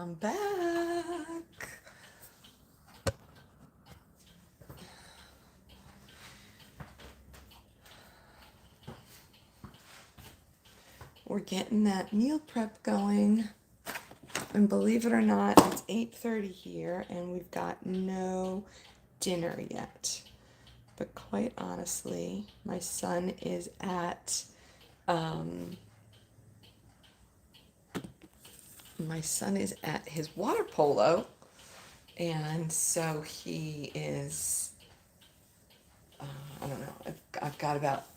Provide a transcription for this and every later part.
I'm back. We're getting that meal prep going. And believe it or not, it's 8:30 here and we've got no dinner yet. But quite honestly, my son is at his water polo, and so he is I don't know, I've got about,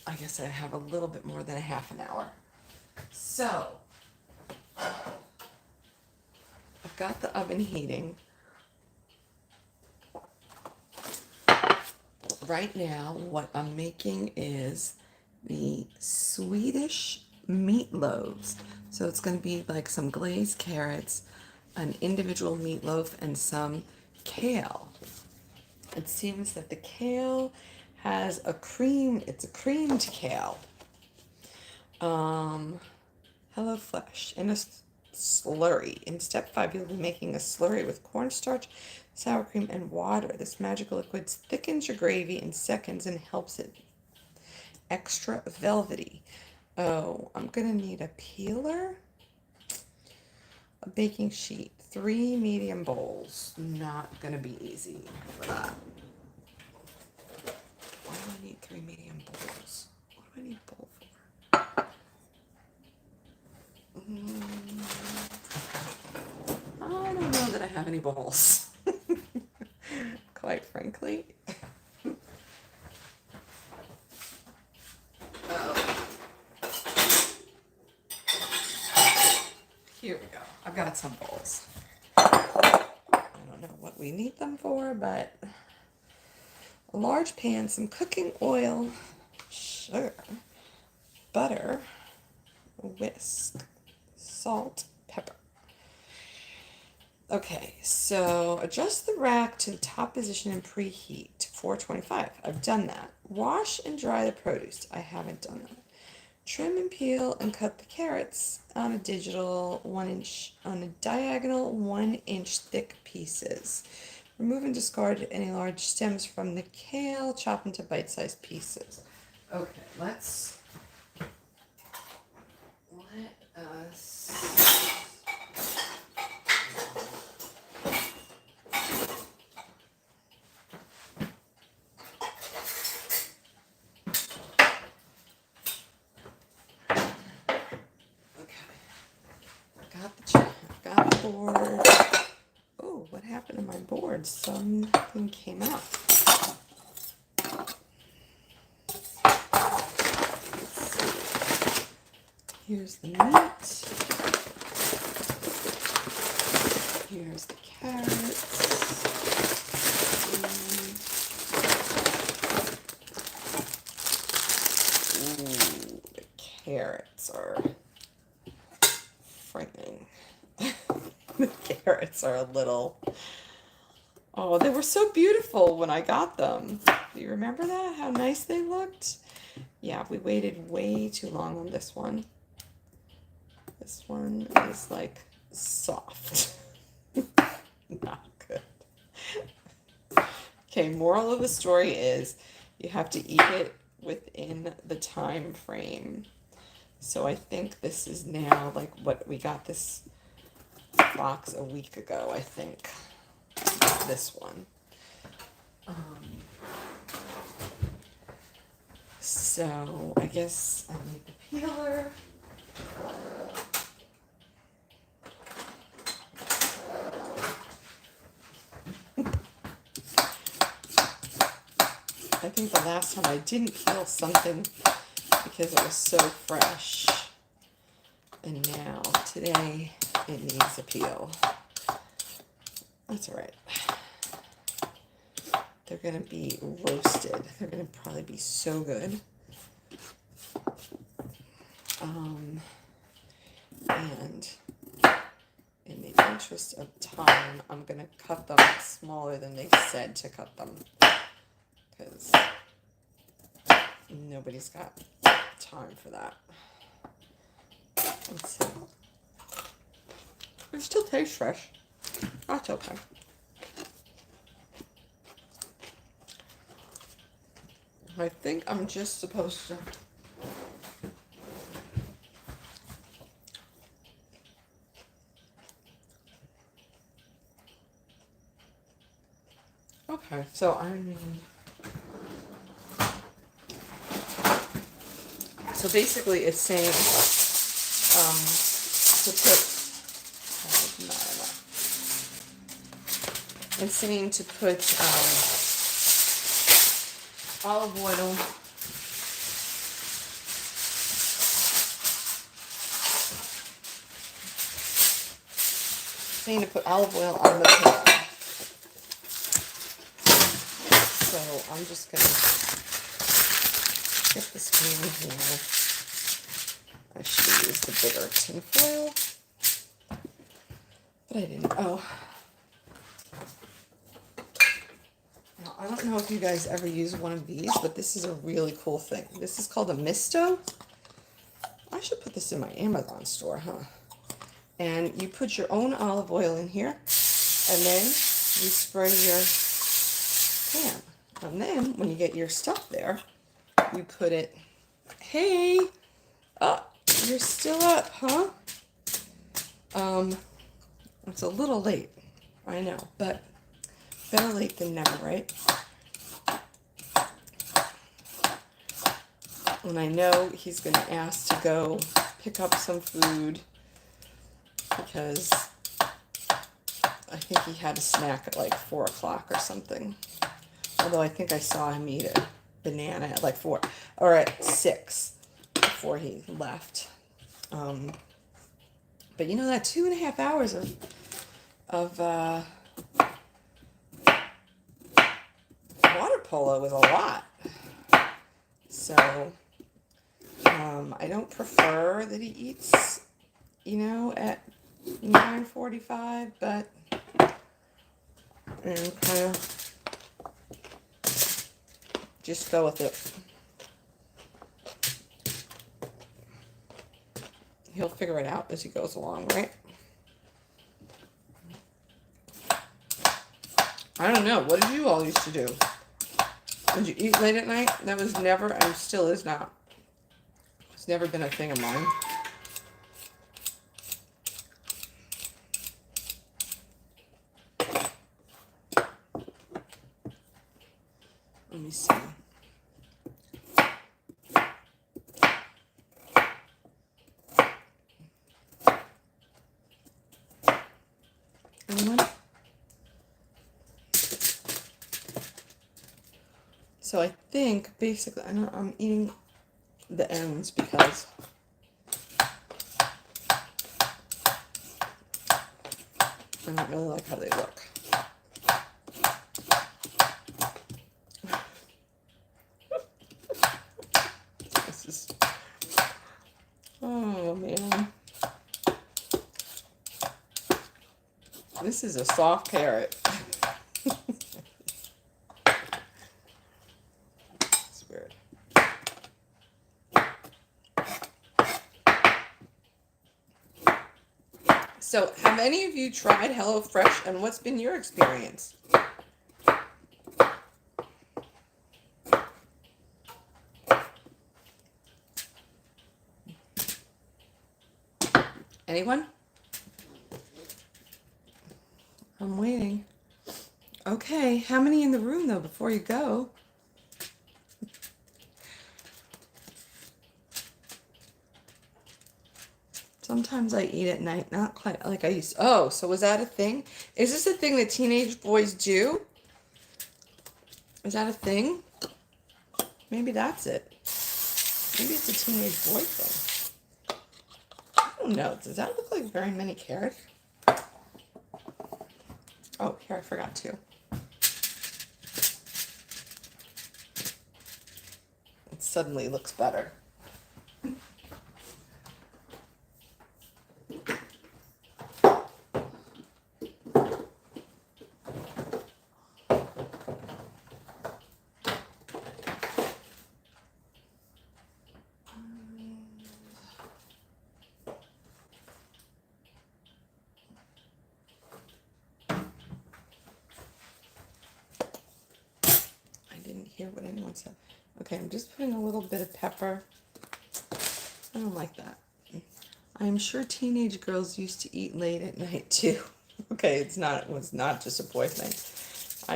I guess I have a little bit more than a half an hour. So I've got the oven heating. Right now, what I'm making is the Swedish meatloaves. So it's going to be like some glazed carrots, an individual meatloaf, and some kale. It seems that the kale has it's a creamed kale. Hello Fresh, in a slurry. In step 5, you'll be making a slurry with cornstarch, sour cream, and water. This magical liquid thickens your gravy in seconds and helps it extra velvety. Oh, I'm gonna need a peeler, a baking sheet, 3 medium bowls. Not gonna be easy for that. Why do I need 3 medium bowls? What do I need a bowl for? I don't know that I have any bowls. Quite frankly. Here we go. I've got some bowls. I don't know what we need them for, but a large pan, some cooking oil, sugar, butter, whisk, salt, pepper. Okay, so adjust the rack to the top position and preheat to 425. I've done that. Wash and dry the produce. I haven't done that. Trim and peel and cut the carrots on a diagonal 1-inch thick pieces. Remove and discard any large stems from the kale. Chop into bite-sized pieces. Okay, let us. Got the board. Oh, what happened to my board? Something came out. Here's the meat. Here's the carrots. Ooh, the carrots are frightening. The carrots are a little... Oh, they were so beautiful when I got them. Do you remember that? How nice they looked? Yeah, we waited way too long on this one. This one is like soft. Not good. Okay, moral of the story is you have to eat it within the time frame. So I think this is now like what we got this box a week ago, I think. This one. So I guess I need the peeler. I think the last time I didn't peel something because it was so fresh. And now, today, it needs a peel. That's all right. They're going to be roasted. They're going to probably be so good. And in the interest of time, I'm going to cut them smaller than they said to cut them. Because nobody's got time for that. Let's see. It still tastes fresh. That's okay. I think I'm just supposed to... Okay, so so basically it's saying to put, it's saying to put olive oil saying to put olive oil on the pan. So I'm just going to get this pan here. I should have used the bigger tin foil, but I didn't. Oh. Now, I don't know if you guys ever use one of these, but this is a really cool thing. This is called a misto. I should put this in my Amazon store, huh? And you put your own olive oil in here, and then you spray your pan. And then, when you get your stuff there, you put it... Hey! Oh, you're still up, huh? It's a little late. I know, but better late than never, right? And I know he's going to ask to go pick up some food because I think he had a snack at like 4 o'clock or something. Although I think I saw him eat a banana at like 4 or at 6 before he left. But you know, that 2.5 hours of water polo was a lot. So I don't prefer that he eats, you know, at 9:45, but kind of just go with it. He'll figure it out as he goes along, right? I don't know. What did you all used to do? Did you eat late at night? That was never, and still is not. It's never been a thing of mine. Let me see. Anyone? So I think basically I'm eating the ends because I don't really like how they look. This is, oh man. This is a soft carrot. It's weird. So, have any of you tried HelloFresh, and what's been your experience? Anyone? I'm waiting. Okay, how many in the room though before you go? Sometimes I eat at night, not quite like I used to. Oh, so was that a thing? Is this a thing that teenage boys do? Is that a thing? Maybe that's it. Maybe it's a teenage boy thing. I don't know. Does that look like very many carrots? Oh, here, I forgot to. It suddenly looks better. hear what anyone said. Okay, I'm just putting a little bit of pepper. I don't like that. I'm sure teenage girls used to eat late at night too. Okay, it was not just a boy thing. I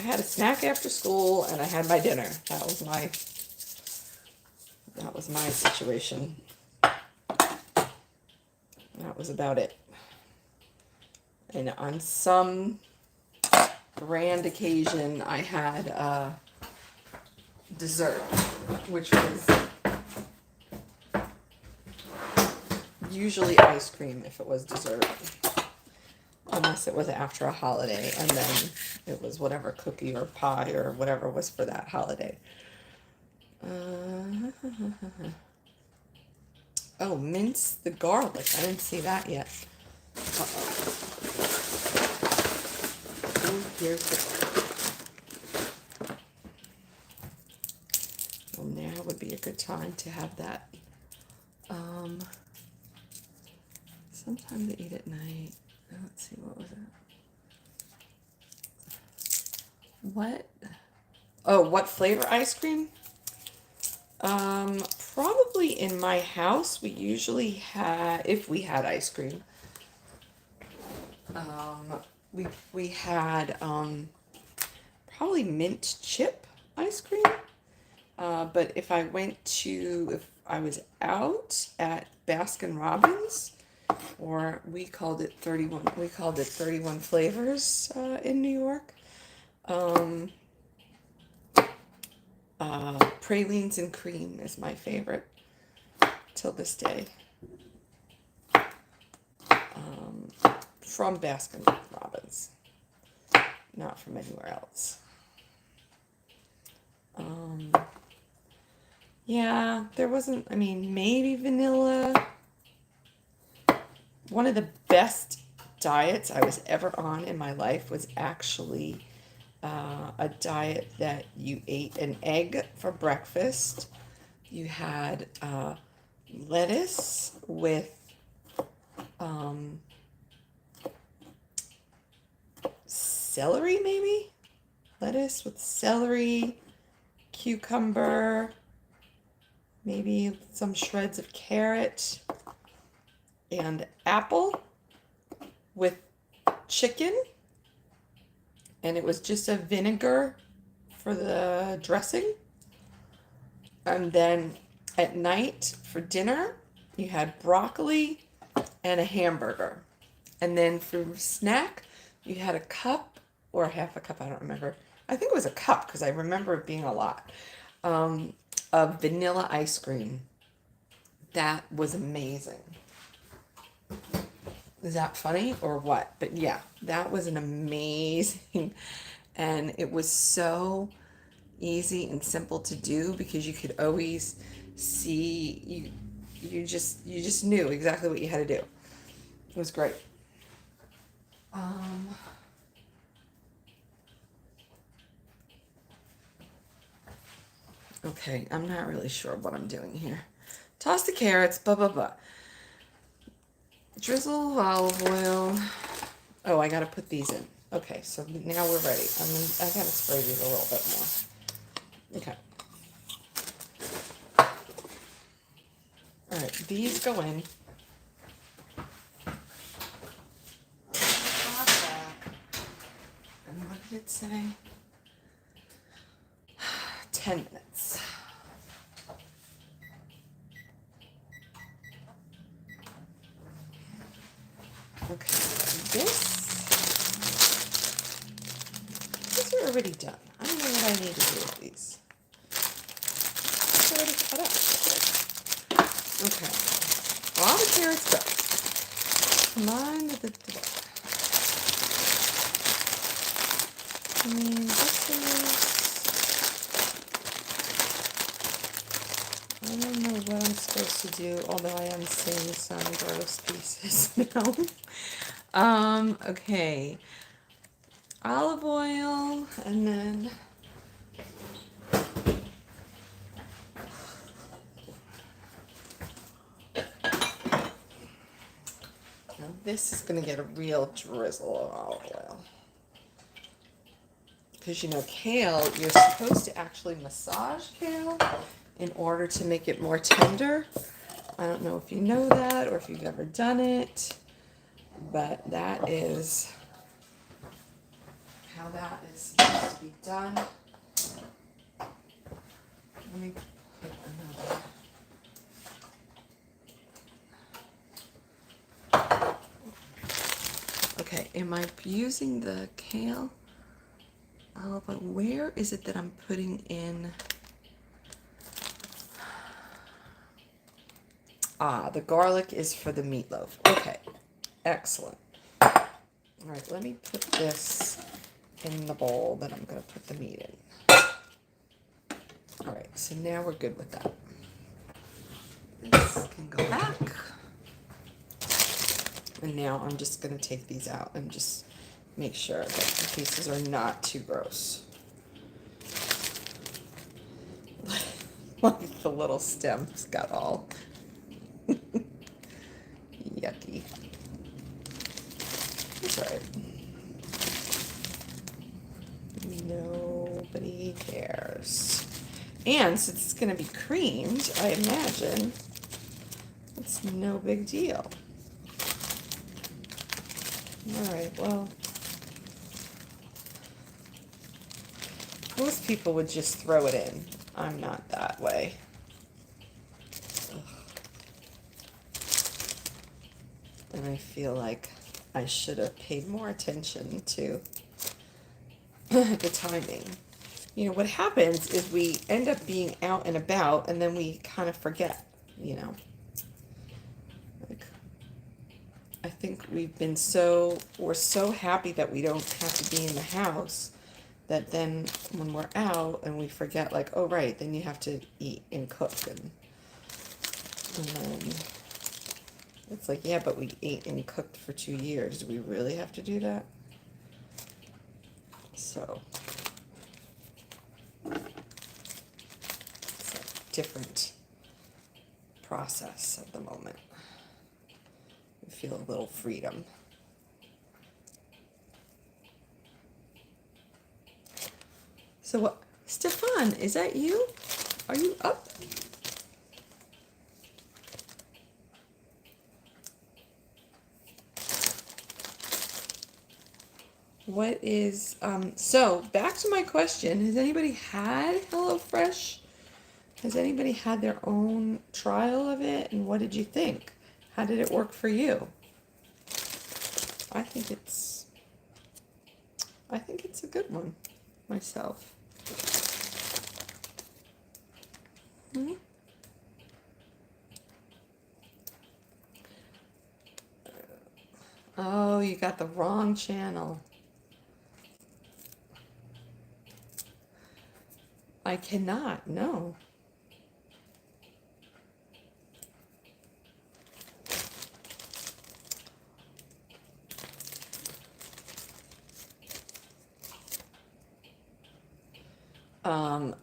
had a snack after school and I had my dinner. That was my situation. That was about it. And on some grand occasion, I had dessert, which was usually ice cream if it was dessert, unless it was after a holiday, and then it was whatever cookie or pie or whatever was for that holiday. Oh, mince the garlic. I didn't see that yet. Uh-oh. Oh, here's the garlic. Well, now would be a good time to have that. Sometime to eat at night. Let's see, what was it? What? Oh, what flavor ice cream? Probably in my house, we usually had, if we had ice cream, we had probably mint chip ice cream. But if I was out at Baskin Robbins, or we called it 31 flavors in New York. Pralines and cream is my favorite till this day. From Baskin Robbins, not from anywhere else. Yeah, there wasn't, maybe vanilla. One of the best diets I was ever on in my life was actually a diet that you ate an egg for breakfast. You had lettuce with celery, maybe? Lettuce with celery, cucumber, maybe some shreds of carrot, and apple with chicken. And it was just a vinegar for the dressing. And then at night for dinner, you had broccoli and a hamburger. And then for snack, you had a cup or half a cup, I don't remember. I think it was a cup because I remember it being a lot, of vanilla ice cream. That was amazing. Is that funny or what? But yeah, that was an amazing, and it was so easy and simple to do because you could always see, you just knew exactly what you had to do. It was great. Okay, I'm not really sure what I'm doing here. Toss the carrots, blah, blah, blah. Drizzle olive oil. Oh, I gotta put these in. Okay, so now we're ready. I gotta spray these a little bit more. Okay. All right, these go in. And what did it say? 10 minutes. Okay, these are already done. I don't know what I need to do with these. It's already cut up. Okay, all the carrots go. Come on with the this is, I don't know what I'm supposed to do, although I am seeing some gross pieces now. Okay. Olive oil, and then now this is going to get a real drizzle of olive oil. because you know kale, you're supposed to actually massage kale in order to make it more tender. I don't know if you know that or if you've ever done it, but that is how that is supposed to be done. Let me put another. Okay, am I using the kale? Oh, but where is it that I'm putting in? Ah, the garlic is for the meatloaf. Okay, excellent. All right, let me put this in the bowl that I'm going to put the meat in. All right, so now we're good with that. This can go back. And now I'm just going to take these out and just make sure that the pieces are not too gross. Like the little stems got all yucky. That's all right. Nobody cares. And since it's going to be creamed, I imagine it's no big deal. All right, well, most people would just throw it in. I'm not that way. Ugh. And I feel like I should have paid more attention to the timing. You know, what happens is we end up being out and about and then we kind of forget, you know. Like, I think we're so happy that we don't have to be in the house that then when we're out and we forget, like, oh right, then you have to eat and cook, and then it's like, yeah, but we ate and cooked for 2 years. Do we really have to do that? So it's a different process at the moment. We feel a little freedom. So what, Stefan, is that you? Are you up? What is, so back to my question. Has anybody had HelloFresh? Has anybody had their own trial of it? And what did you think? How did it work for you? I think it's a good one myself. Hmm? Oh, you got the wrong channel. I cannot, no.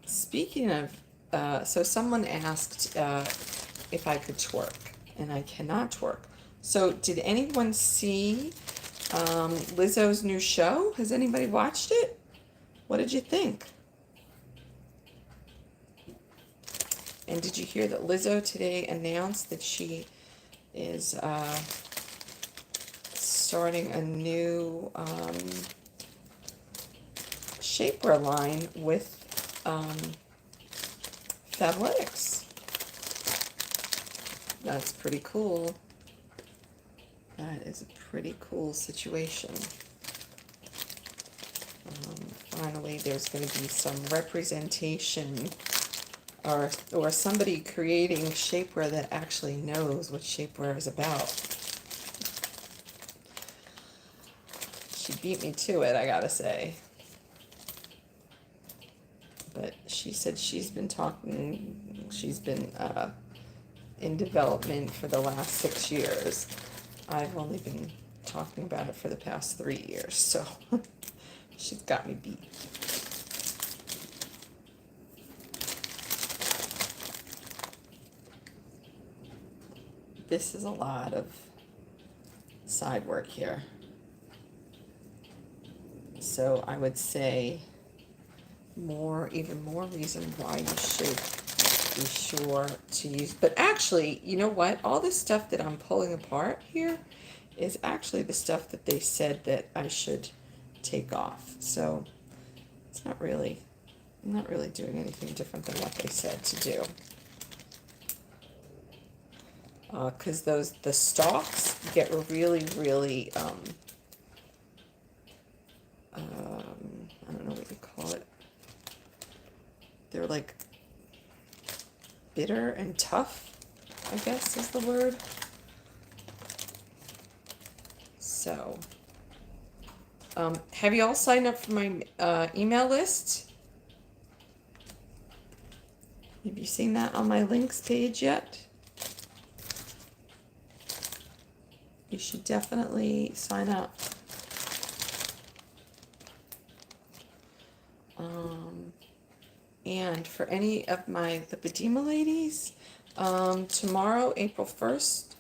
Speaking of, so someone asked if I could twerk, and I cannot twerk. So did anyone see Lizzo's new show? Has anybody watched it? What did you think? And did you hear that Lizzo today announced that she is starting a new shapewear line with Fabletics? That's pretty cool. That is a pretty cool situation. Finally, there's going to be some representation, or somebody creating shapewear that actually knows what shapewear is about. She beat me to it, I gotta say. But she said she's been in development for the last 6 years. I've only been talking about it for the past 3 years, so she's got me beat. This is a lot of side work here. So I would say even more reason why you should be sure to use. But actually, you know what? All this stuff that I'm pulling apart here is actually the stuff that they said that I should take off. So it's not really, I'm not really doing anything different than what they said to do. Because the stalks get really, really, I don't know what you call it. They're like bitter and tough, I guess is the word. So, have you all signed up for my email list? Have you seen that on my links page yet? You should definitely sign up. And for any of my lipedema ladies, tomorrow, April 1st,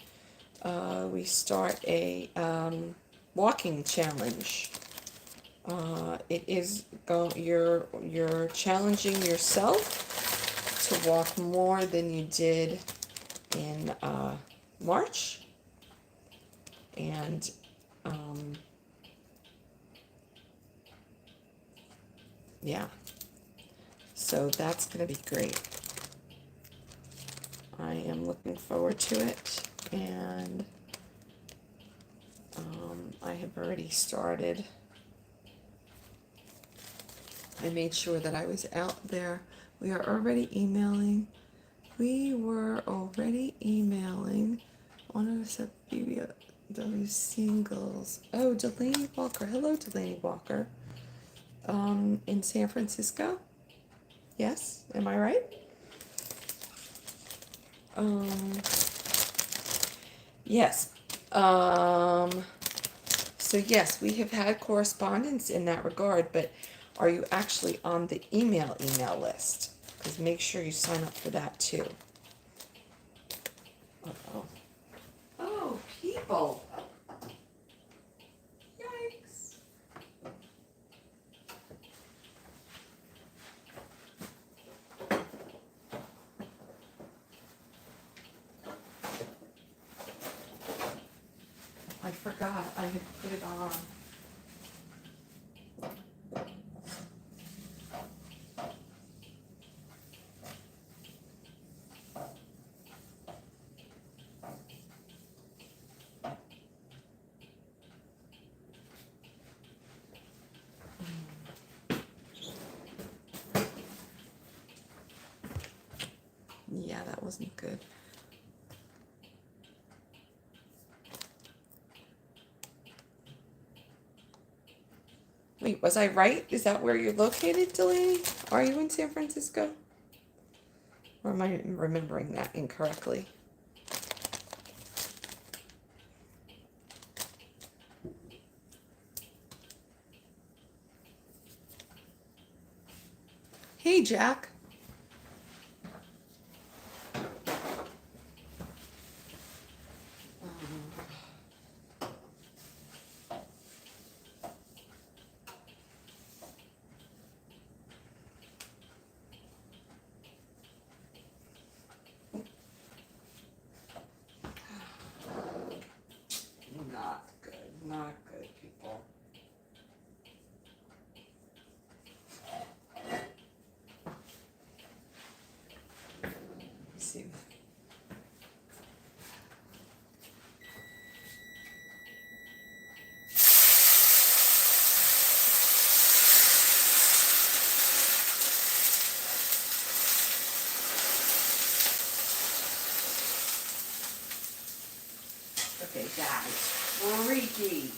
we start a walking challenge. It is you're challenging yourself to walk more than you did in March, and yeah, so that's going to be great. I am looking forward to it, and I have already started. I made sure that I was out there. We were already emailing one of those singles. Oh, Delaney Walker. Hello, Delaney Walker. In San Francisco. Yes, am I right? Yes. So yes, we have had correspondence in that regard, but are you actually on the email list? Because make sure you sign up for that too. Uh-oh. Oh, people. Yikes. I forgot I had put it on. Yeah, that wasn't good. Wait, was I right? Is that where you're located, Delaney? Are you in San Francisco? Or am I remembering that incorrectly? Hey, Jack. Not good. Not good, people. Let's see. Okay, that is freaky.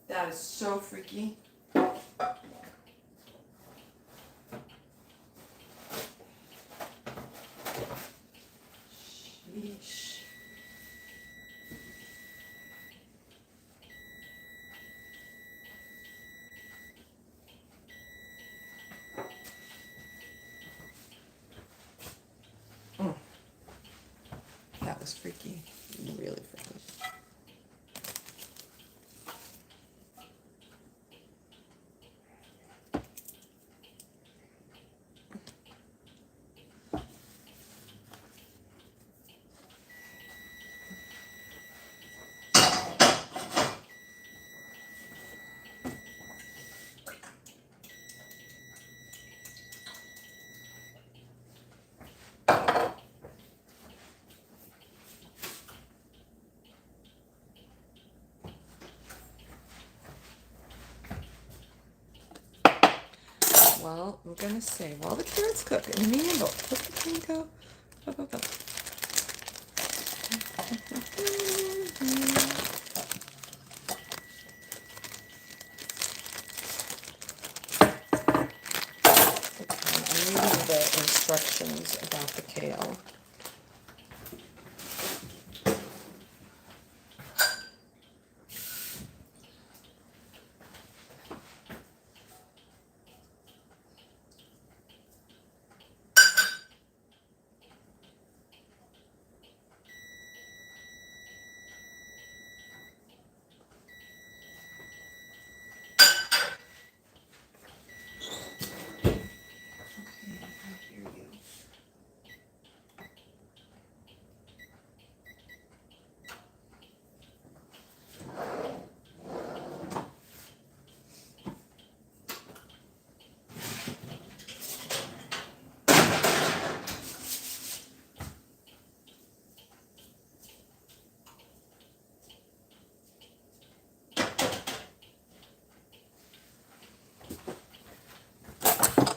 That is so freaky. Sheesh. That was freaky. Really freaky. Well, I'm gonna say while the carrots cook, in the meantime, let the pan go. Go. I'm reading the instructions about the kale.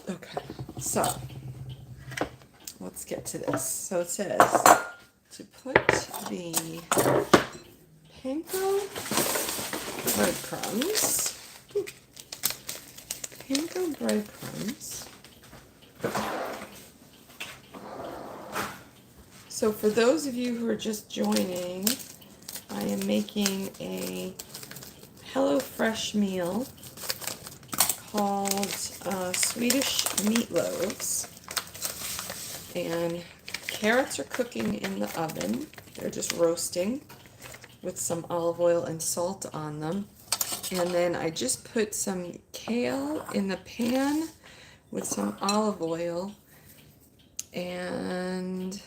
Okay, so let's get to this. So it says to put the panko breadcrumbs, So for those of you who are just joining, I am making a HelloFresh meal called Swedish Meatloaves, and carrots are cooking in the oven. They're just roasting with some olive oil and salt on them, and then I just put some kale in the pan with some olive oil and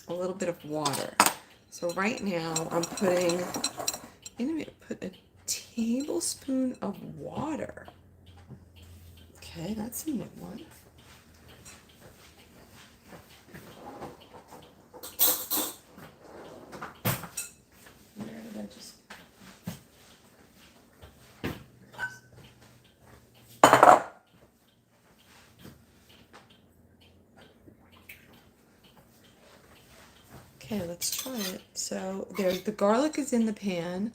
a little bit of water. So right now I'm going to put a tablespoon of water. Okay, that's a new one. Where did I just... Okay, let's try it. So there's the garlic is in the pan,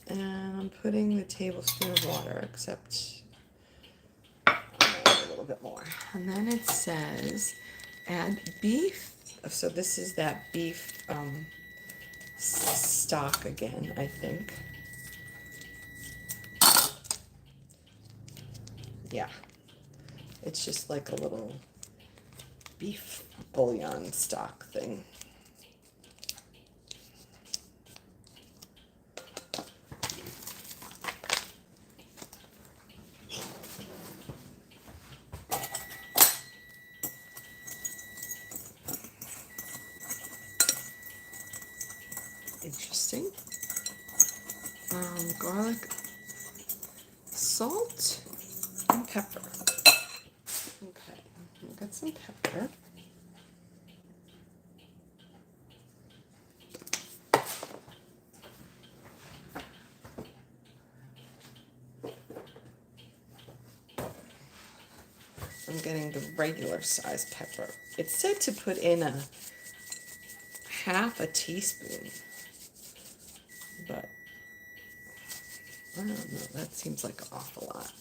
and I'm putting the tablespoon of water, except a little bit more. And then it says add beef. So this is that beef stock again, I think. Yeah, it's just like a little beef bouillon stock thing. Interesting. Garlic, salt, and pepper. Okay, we've got some pepper. I'm getting the regular size pepper. It said to put in a half a teaspoon, but I don't know, that seems like an awful lot.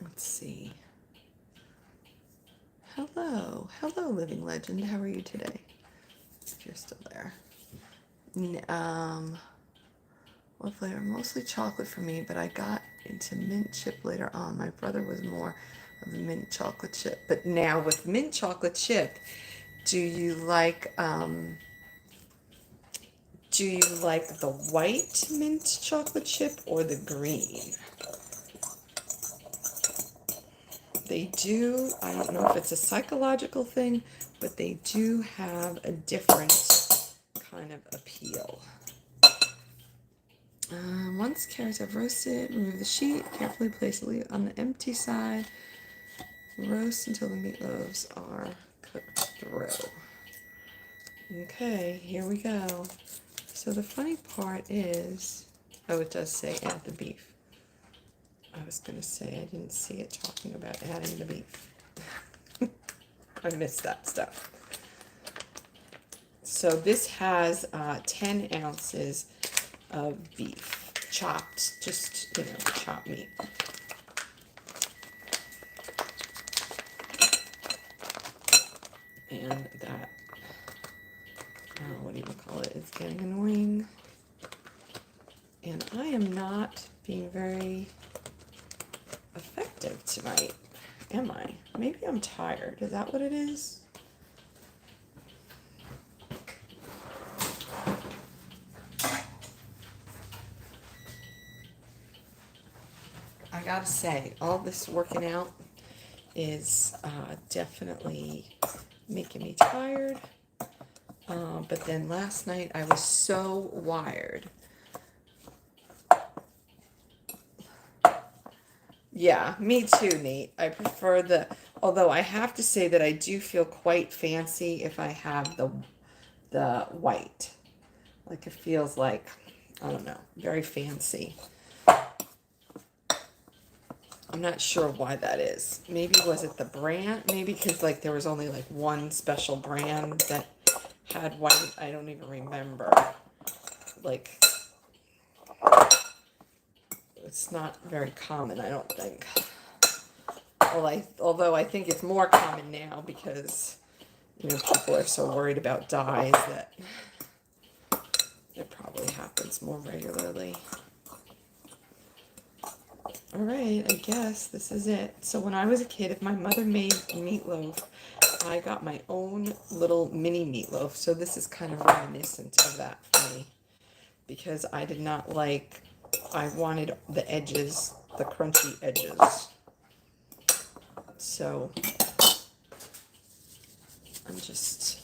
Let's see. Hello, living legend. How are you today? If you're still there. What flavor? Mostly chocolate for me, but I got into mint chip later on. My brother was more of a mint chocolate chip. But now with mint chocolate chip, do you like the white mint chocolate chip or the green? They do, I don't know if it's a psychological thing, but they do have a different kind of appeal. Once carrots have roasted, remove the sheet, carefully place it on the empty side. Roast until the meatloaves are through. Okay, here we go. So the funny part is, oh, it does say add the beef. I was going to say I didn't see it talking about adding the beef. I missed that stuff. So this has 10 ounces of beef, chopped, just, chopped meat. And that, what do you call it, it's getting annoying. And I am not being very effective tonight, am I? Maybe I'm tired. Is that what it is? I gotta say, all this working out is definitely making me tired. But then last night I was so wired. Yeah, me too, Nate. I prefer although I have to say that I do feel quite fancy if I have the white. Like it feels like, I don't know, very fancy. I'm not sure why that is. Maybe was it the brand? Maybe because like there was only like one special brand that had white. I don't even remember. Like, it's not very common, I don't think. Well, although I think it's more common now because, people are so worried about dyes that it probably happens more regularly. All right, I guess this is it. So when I was a kid, if my mother made meatloaf, I got my own little mini meatloaf. So this is kind of reminiscent of that for me because I did not like, I wanted the edges, the crunchy edges. So I'm just,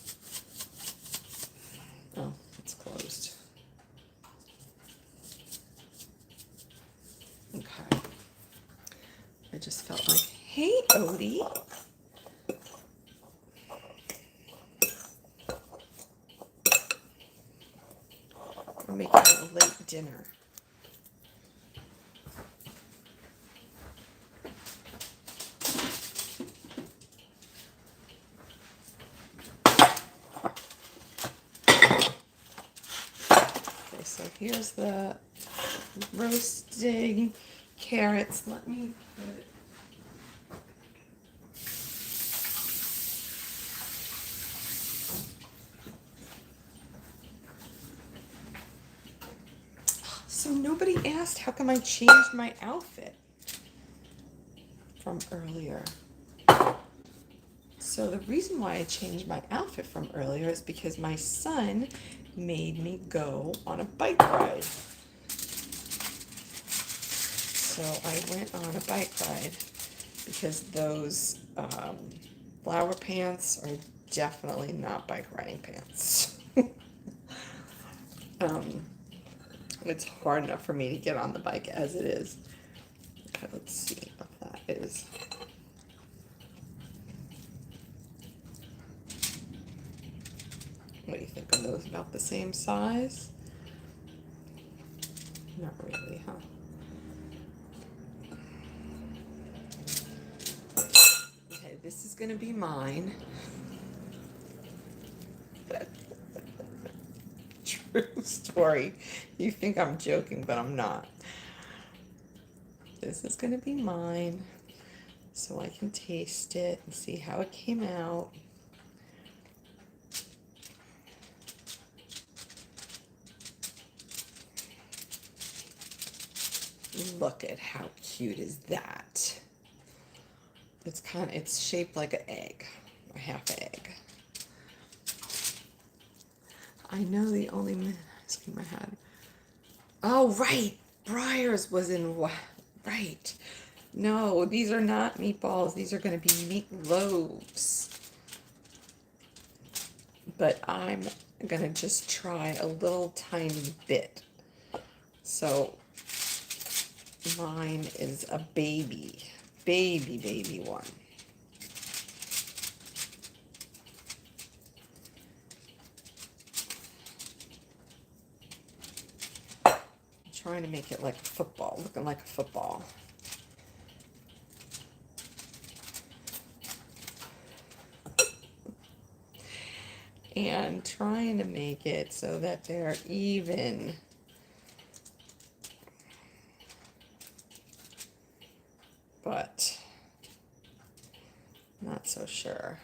oh, it's closed. Okay. I just felt like, hey, Odie. We're making a late dinner. Okay, so here's the roasting carrots. Let me put it. So nobody asked how come I changed my outfit from earlier. So the reason why I changed my outfit from earlier is because my son made me go on a bike ride. So I went on a bike ride because those flower pants are definitely not bike riding pants. It's hard enough for me to get on the bike as it is. Okay, let's see what that is. What do you think? Are those about the same size? Not really, huh? Okay, this is gonna be mine. True story. You think I'm joking, but I'm not. This is gonna be mine, so I can taste it and see how it came out. Look at how cute is that. It's shaped like an egg, or half an egg. I know the only ice cream I had. Oh, right. Briar's was in, right. No, these are not meatballs. These are going to be meatloaves. But I'm going to just try a little tiny bit. So mine is a baby one. trying to make it like a football, looking like a football. And trying to make it so that they're even. But not so sure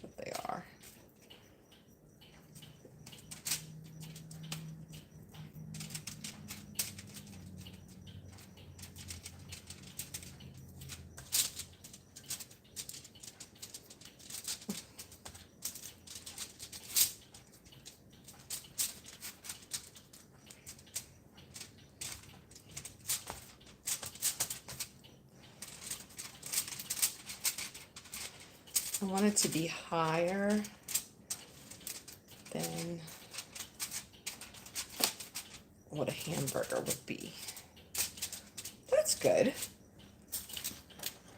that they are. I want it to be higher than what a hamburger would be. That's good.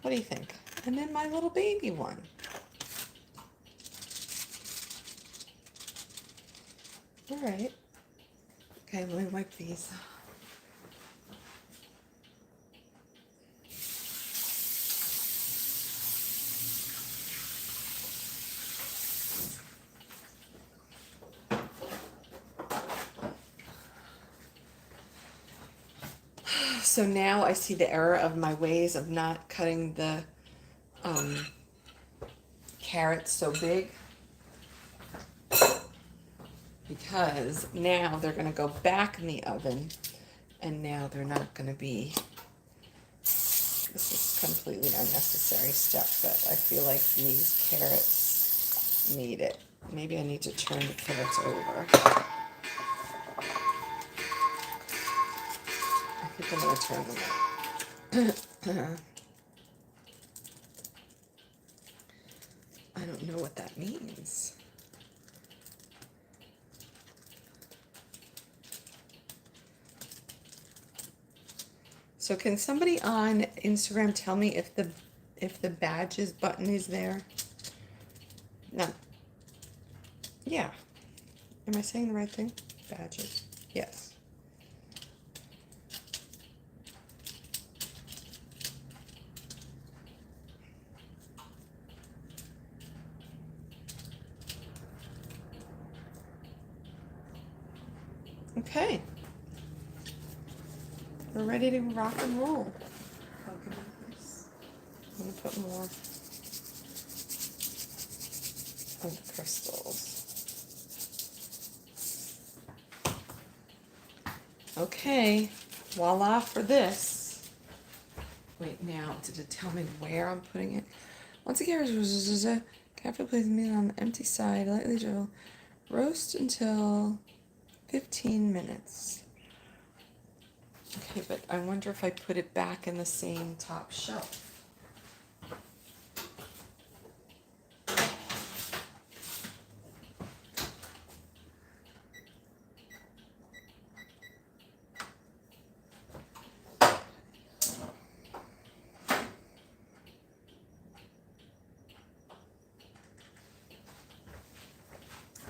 What do you think? And then my little baby one. All right. Okay, let me wipe these. So now I see the error of my ways of not cutting the carrots so big, because now they're going to go back in the oven, and now they're not going to be. This is completely unnecessary step, but I feel like these carrots need it. Maybe I need to turn the carrots over. I think I'm going to turn them over. I don't know what that means. So can somebody on Instagram tell me if the badges button is there? No. Yeah. Am I saying the right thing? Badges. Yes. Okay. We're ready to rock and roll. I'm going to put more of the crystals. Okay, voila for this. Wait, now, did it tell me where I'm putting it? Once again, carefully place the meat on the empty side, lightly drizzle. Roast until 15 minutes. Okay, but I wonder if I put it back in the same top shelf.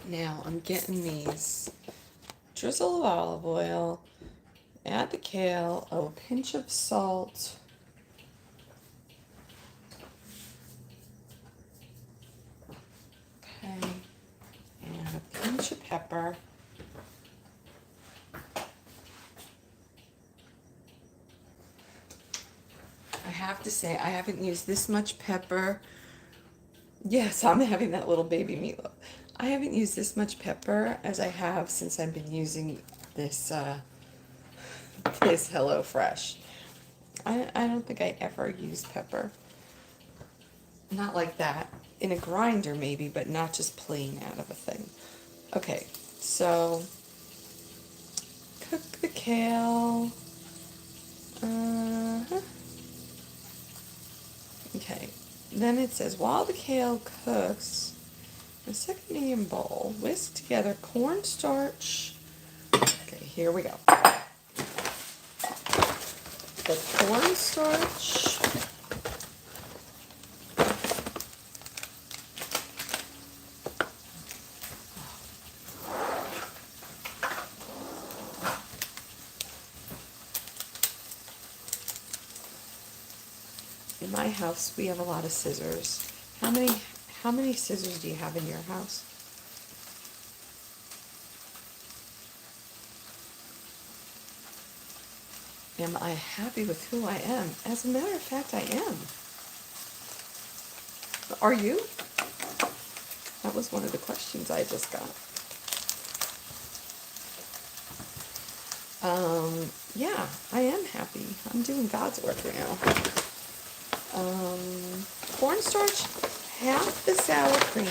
Now I'm getting these. Drizzle of olive oil, add the kale, a pinch of salt, okay, and a pinch of pepper. I have to say, I haven't used this much pepper. Yes, I'm having that little baby meatloaf. I haven't used this much pepper as I have since I've been using this this HelloFresh. I don't think I ever used pepper. Not like that. In a grinder maybe, but not just plain out of a thing. Okay, so cook the kale. Okay, then it says, while the kale cooks, in a second medium bowl, whisk together cornstarch. Okay, here we go. The cornstarch. In my house, we have a lot of scissors. How many scissors do you have in your house? Am I happy with who I am? As a matter of fact, I am. Are you? That was one of the questions I just got. Yeah, I am happy. I'm doing God's work now. Cornstarch, half the sour cream.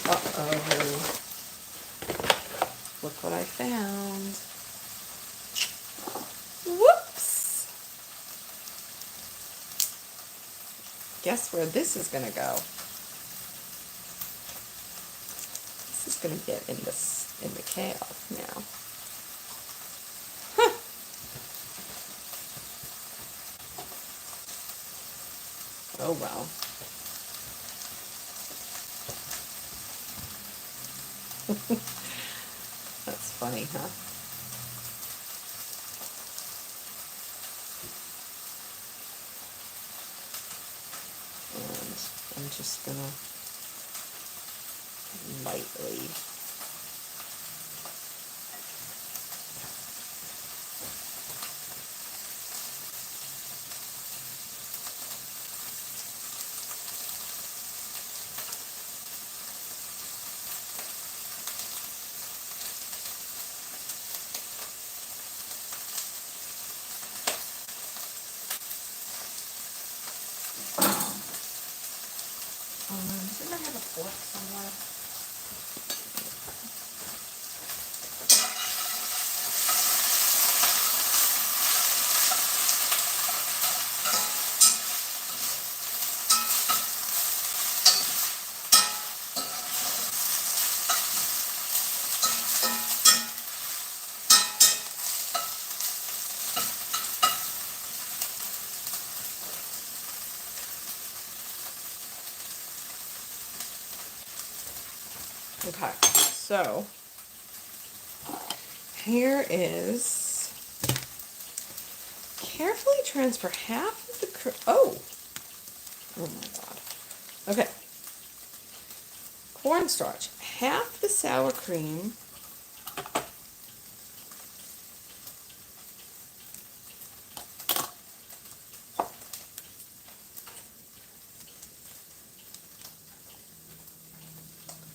Uh-oh. Look what I found. Whoops! Guess where this is gonna go? This is gonna get in the kale now. Huh. Oh well. That's funny, huh? And I'm just gonna lightly didn't I have a fork somewhere? Okay, so here is carefully transfer half of the oh my god. Okay, cornstarch, half the sour cream,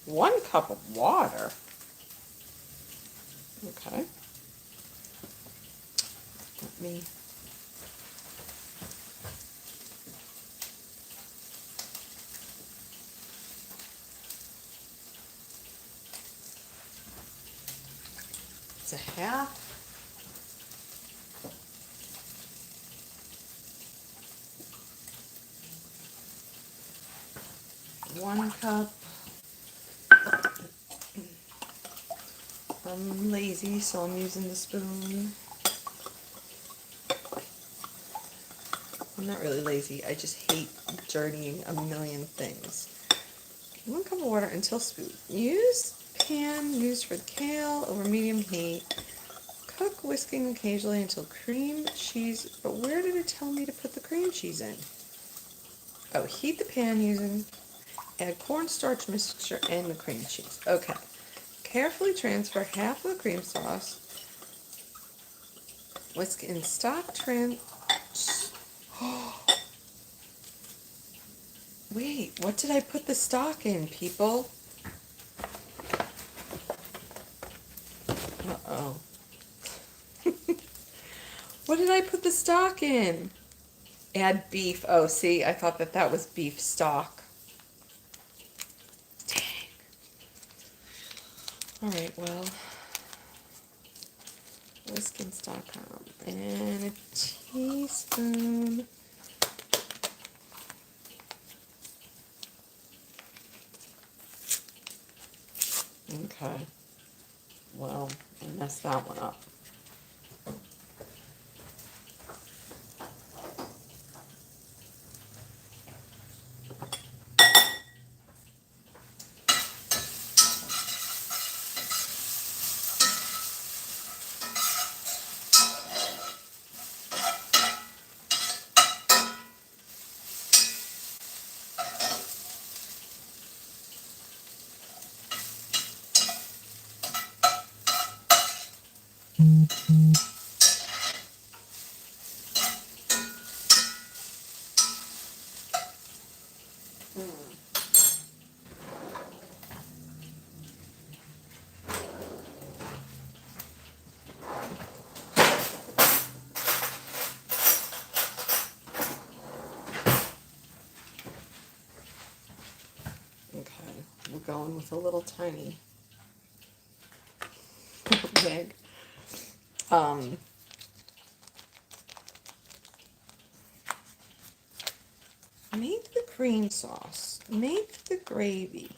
one cup of water. Okay. Let me it's a half. One cup. I'm lazy, so I'm using the spoon. I'm not really lazy. I just hate journeying a million things. 1 cup of water until smooth. Use pan used for the kale over medium heat. Cook, whisking occasionally until cream cheese. But where did it tell me to put the cream cheese in? Oh, heat the pan using. Add cornstarch mixture and the cream cheese. Okay. Carefully transfer half of the cream sauce. Whisk in stock. Wait, what did I put the stock in, people? Uh-oh. What did I put the stock in? Add beef. Oh, see, I thought that was beef stock. Dang. All right, well, whisk in stock and a teaspoon. Okay. Well, I messed that one up. Okay, we're going with a little tiny bag. Make the cream sauce. Make the gravy.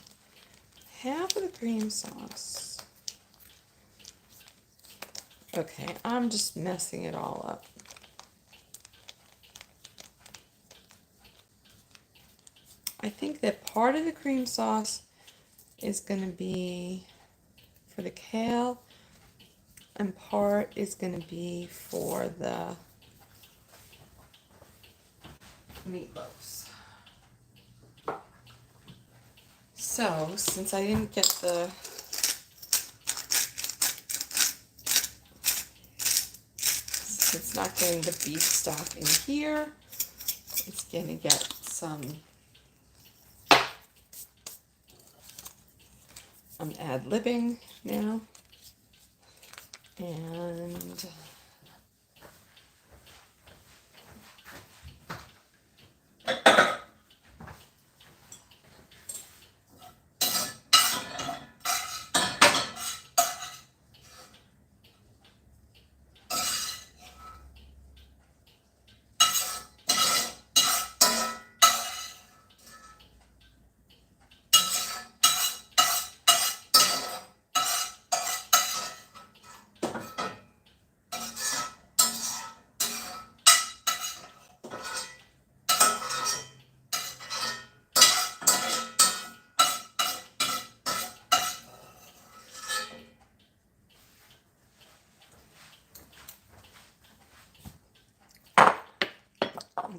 Half of the cream sauce. Okay, I'm just messing it all up. I think that part of the cream sauce is going to be for the kale and part is going to be for the meatloaves. So, since I didn't get it's not getting the beef stock in here, it's going to get some, I'm ad-libbing now, and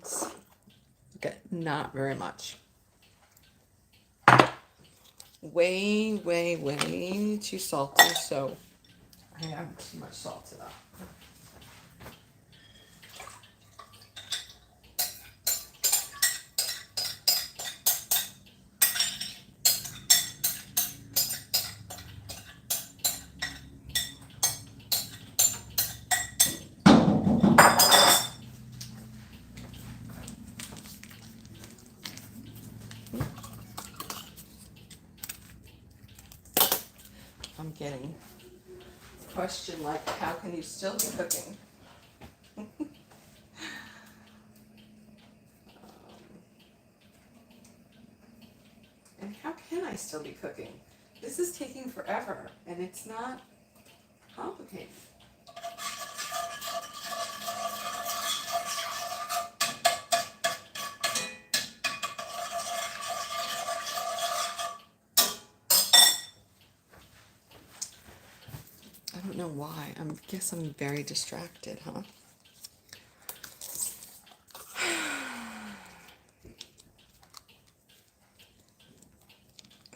it's okay, not very much. Way, way, way too salty, so I have too much salt to that. I'm getting a question like, how can you still be cooking? And how can I still be cooking? This is taking forever, and it's not complicated. I don't know why. I guess I'm very distracted, huh?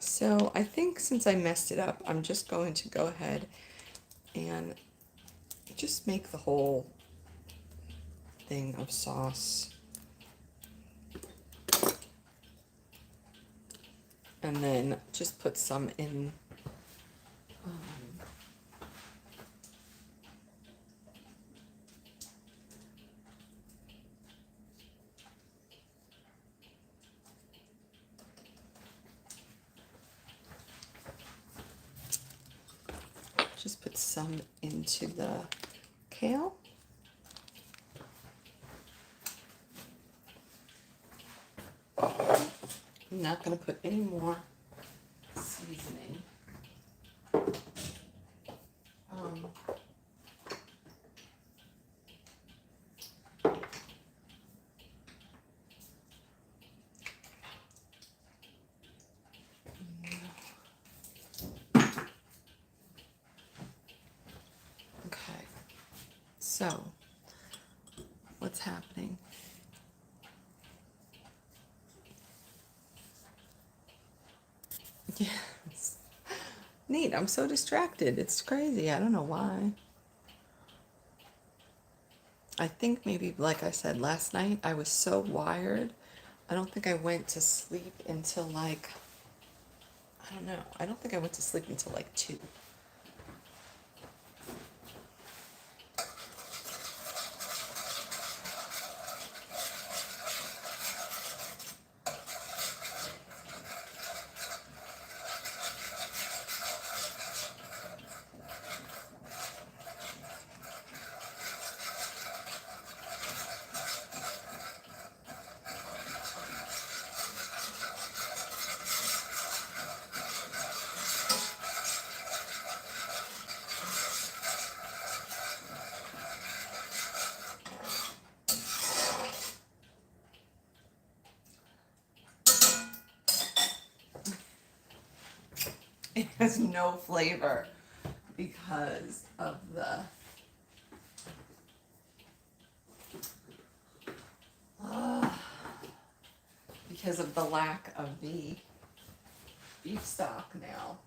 So I think since I messed it up, I'm just going to go ahead and just make the whole thing of sauce. And then just put some in just put some into the kale. I'm not going to put any more seasoning. Okay, so what's happening? Yes. Neat. I'm so distracted. It's crazy. I don't know why. I think maybe, like I said last night, I was so wired. I don't think I went to sleep until like, I don't know. I don't think I went to sleep until like 2. It has no flavor because of the uh, because of the lack of the beef stock now.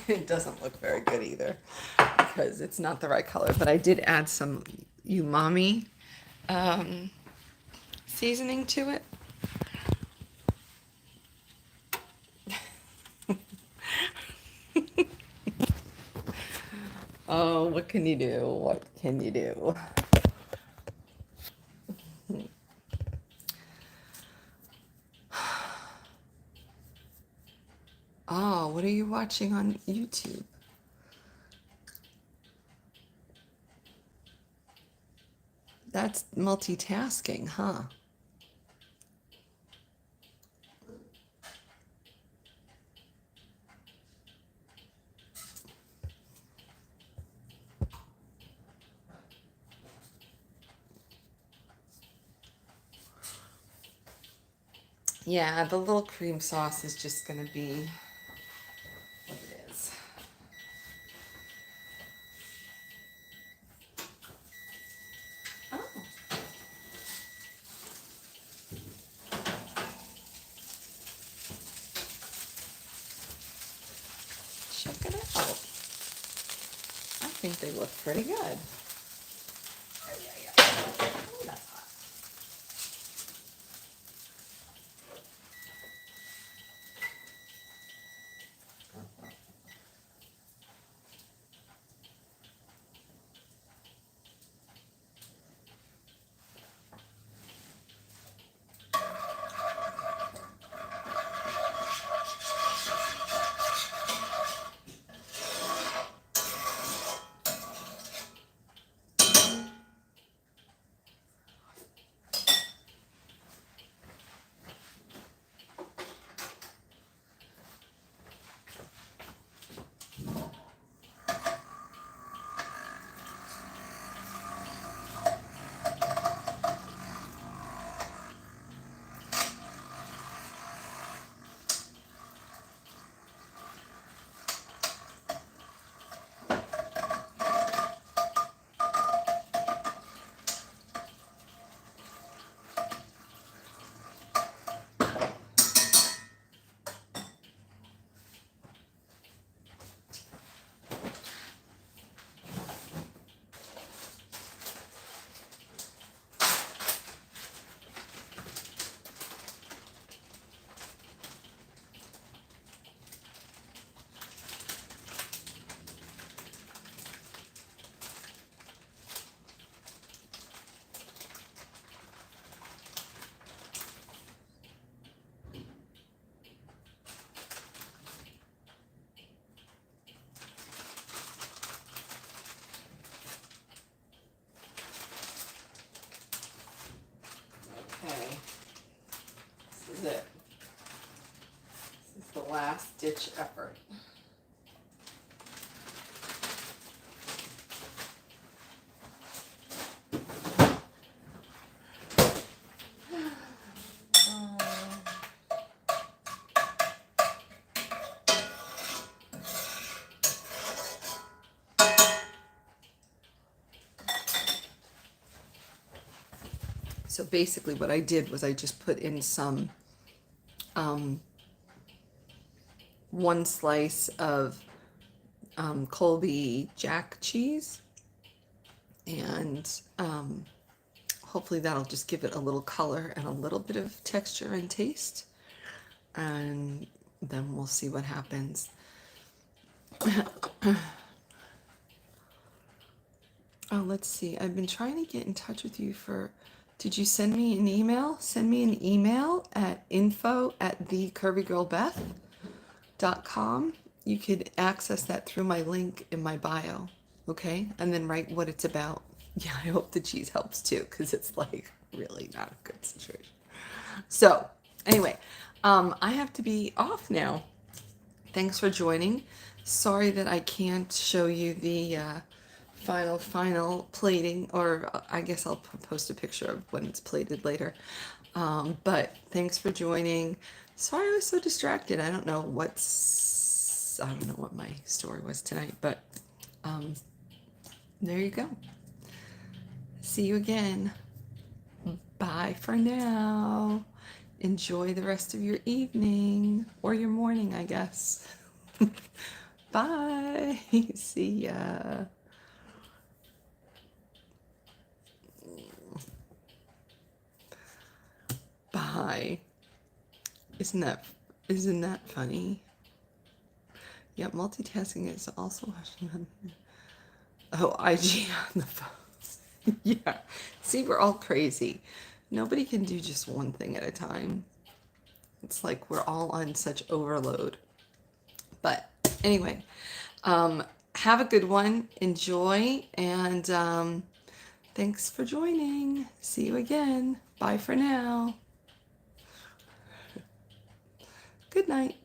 It doesn't look very good either because it's not the right color. But I did add some umami seasoning to it. Oh, what can you do? What can you do? Oh, what are you watching on YouTube? That's multitasking, huh? Yeah, the little cream sauce is just gonna be what it is. Oh, check it out. I think they look pretty good. Ooh, that's hot. last ditch effort. So basically what I did was I just put in some, one slice of Colby Jack cheese, and hopefully that'll just give it a little color and a little bit of texture and taste, and then we'll see what happens. Oh, let's see. I've been trying to get in touch with you for... Did you send me an email? Send me an email at info@thecurvygirlbeth.com. You could access that through my link in my bio, okay? And then write what it's about. Yeah, I hope the cheese helps too, because it's like really not a good situation. So, anyway, I have to be off now. Thanks for joining. Sorry that I can't show you the final plating, or I guess I'll post a picture of when it's plated later. But thanks for joining. Sorry I was so distracted. I don't know what my story was tonight, but there you go. See you again. Bye for now. Enjoy the rest of your evening, or your morning, I guess. Bye. See ya. Bye. Isn't that funny? Yeah, multitasking is also... Oh, IG on the phone. Yeah. See, we're all crazy. Nobody can do just one thing at a time. It's like we're all on such overload. But anyway, have a good one. Enjoy, and thanks for joining. See you again. Bye for now. Good night.